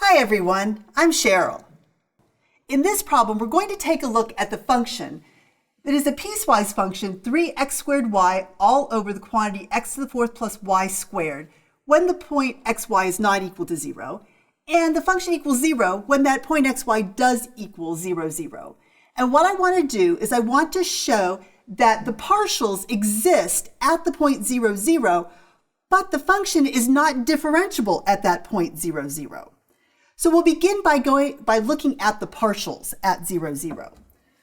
Hi everyone, I'm Cheryl. In this problem, we're going to take a look at the function that is a piecewise function 3x squared y all over the quantity x to the fourth plus y squared when the point xy is not equal to 0, and the function equals 0 when that point xy does equal 0, 0. And what I want to do is I want to show that the partials exist at the point 0, 0, but the function is not differentiable at that point 0, 0. So we'll begin by looking at the partials at 0, 0.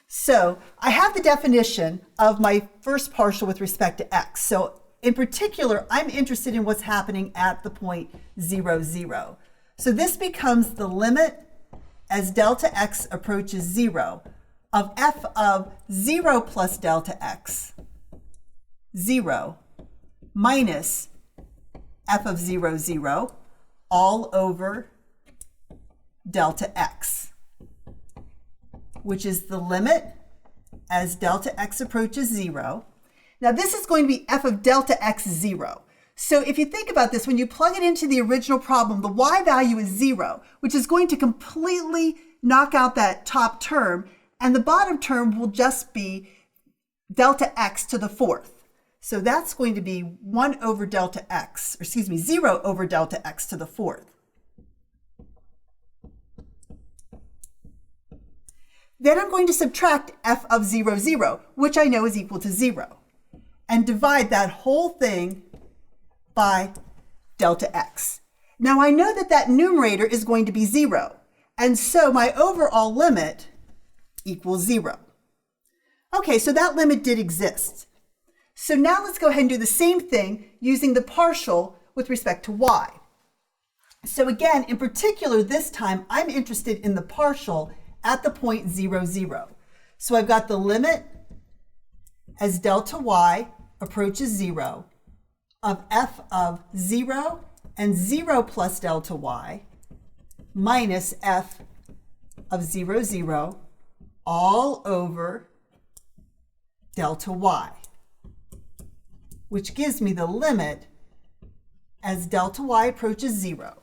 So I have the definition of my first partial with respect to x. So in particular, I'm interested in what's happening at the point 0, 0. So this becomes the limit as delta x approaches 0 of f of 0 plus delta x, 0, minus f of 0, 0, all over delta x, which is the limit as delta x approaches 0. Now this is going to be f of delta x 0. So if you think about this, when you plug it into the original problem, the y value is 0, which is going to completely knock out that top term, and the bottom term will just be delta x to the fourth. So that's going to be 1 over delta x, or excuse me, 0 over delta x to the fourth. Then I'm going to subtract f of 0, 0, which I know is equal to 0, and divide that whole thing by delta x. Now I know that that numerator is going to be 0, and so my overall limit equals 0. Okay, so that limit did exist. So now let's go ahead and do the same thing using the partial with respect to y. So again, in particular this time, I'm interested in the partial at the point 0, 0. So I've got the limit as delta y approaches 0 of f of 0 and 0 plus delta y minus f of 0, 0 all over delta y, which gives me the limit as delta y approaches 0.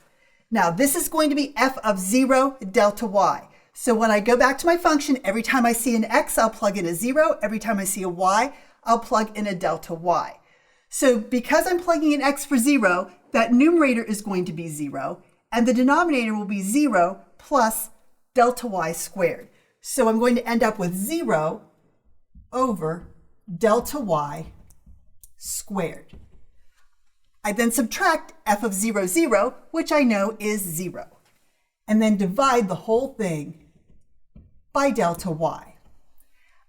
Now this is going to be f of 0 delta y. So when I go back to my function, every time I see an x, I'll plug in a 0. Every time I see a y, I'll plug in a delta y. So because I'm plugging in x for 0, that numerator is going to be 0, and the denominator will be 0 plus delta y squared. So I'm going to end up with 0 over delta y squared. I then subtract f of 0, 0, which I know is 0, and then divide the whole thing by delta y.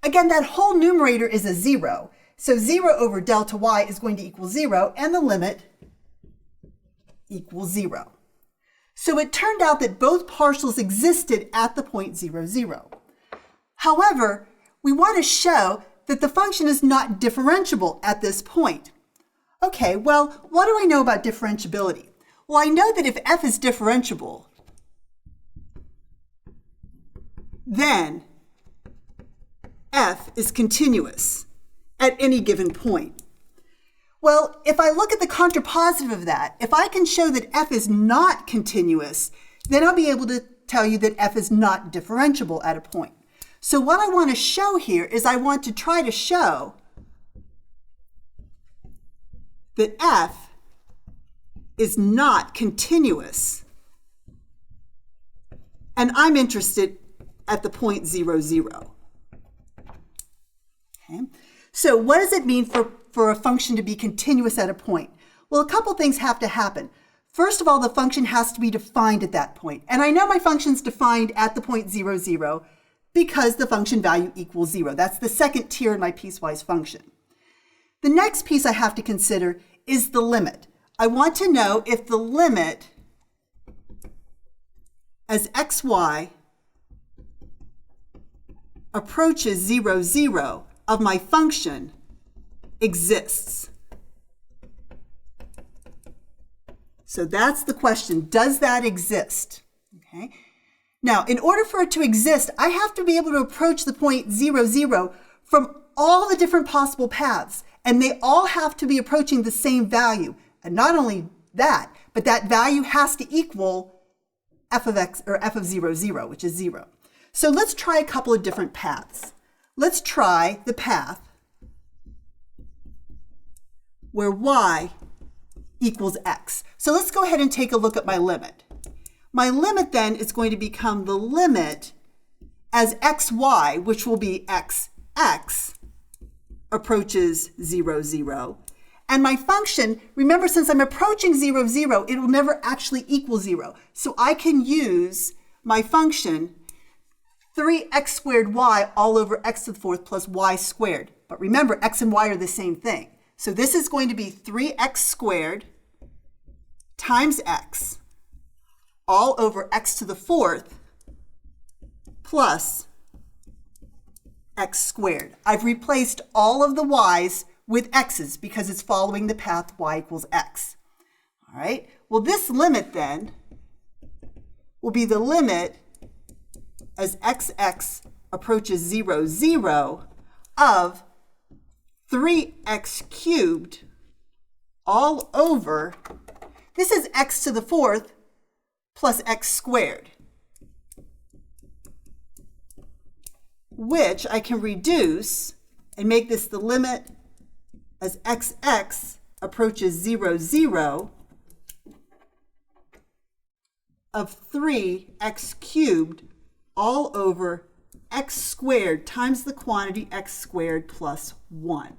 Again, that whole numerator is a 0, so 0 over delta y is going to equal 0, and the limit equals 0. So it turned out that both partials existed at the point 0, 0. However, we want to show that the function is not differentiable at this point. Okay, well, what do I know about differentiability? Well, I know that if f is differentiable, then f is continuous at any given point. Well, if I look at the contrapositive of that, if I can show that f is not continuous, then I'll be able to tell you that f is not differentiable at a point. So what I want to show here is I want to try to show that f is not continuous, and I'm interested at the point 0, 0. Okay. So what does it mean for a function to be continuous at a point? Well, a couple things have to happen. First of all, the function has to be defined at that point. And I know my function's defined at the point 0, 0 because the function value equals 0. That's the second tier in my piecewise function. The next piece I have to consider is the limit. I want to know if the limit as xy approaches 0, 0 of my function exists. So that's the question. Does that exist? Okay. Now, in order for it to exist, I have to be able to approach the point 0, 0 from all the different possible paths, and they all have to be approaching the same value. And not only that, but that value has to equal f of x, or f of 0, 0, which is 0. So let's try a couple of different paths. Let's try the path where y equals x. So let's go ahead and take a look at my limit. My limit then is going to become the limit as xy, which will be xx, approaches 0, 0. And my function, remember, since I'm approaching 0, 0, it will never actually equal 0. So I can use my function 3x squared y all over x to the fourth plus y squared. But remember, x and y are the same thing. So this is going to be 3x squared times x all over x to the fourth plus x squared. I've replaced all of the y's with x's because it's following the path y equals x. All right, well, this limit then will be the limit as xx approaches 0, 0 of 3x cubed all over, this is x to the fourth plus x squared, which I can reduce and make this the limit as xx approaches 0, 0 of 3x cubed all over x squared times the quantity x squared plus 1.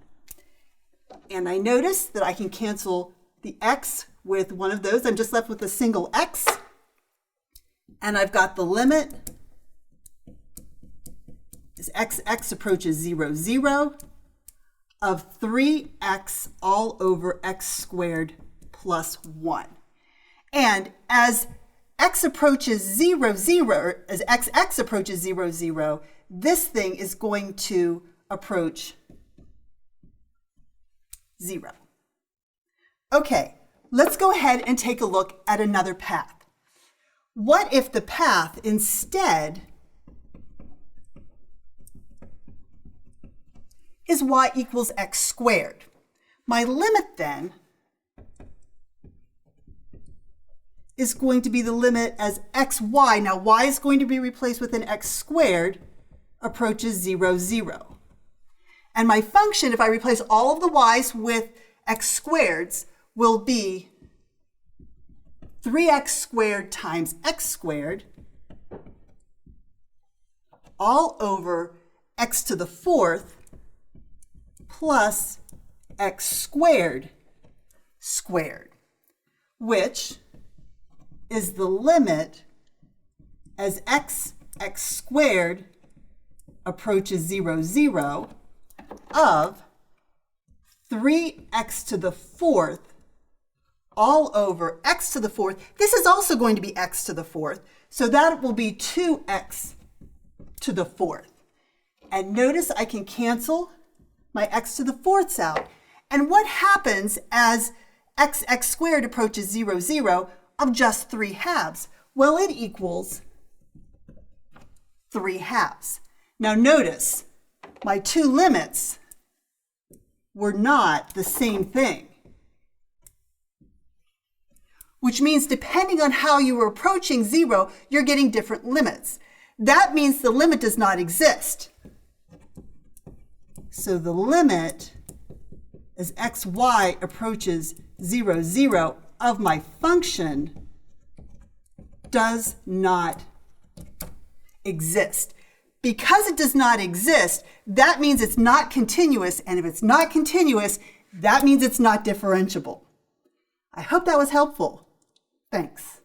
And I notice that I can cancel the x with one of those. I'm just left with a single x. And I've got the limit as xx approaches 0, 0 of 3x all over x squared plus 1. And as x approaches 0, 0, as xx approaches 0, 0, this thing is going to approach 0. Okay, let's go ahead and take a look at another path. What if the path instead is y equals x squared? My limit then is going to be the limit as xy. Now y is going to be replaced with an x squared approaches 0, 0. And my function, if I replace all of the y's with x squareds, will be 3x squared times x squared all over x to the fourth plus x squared squared, which is the limit as x squared approaches 0, 0 of 3x to the fourth all over x to the fourth. This is also going to be x to the fourth, so that will be 2x to the fourth. And notice I can cancel my x to the fourths out. And what happens as x squared approaches 0, 0 of just 3 halves? Well, it equals 3 halves. Now notice, my two limits were not the same thing, which means depending on how you were approaching 0, you're getting different limits. That means the limit does not exist. So the limit as xy approaches 0, 0 of my function does not exist. Because it does not exist, that means it's not continuous, and if it's not continuous, that means it's not differentiable. I hope that was helpful. Thanks.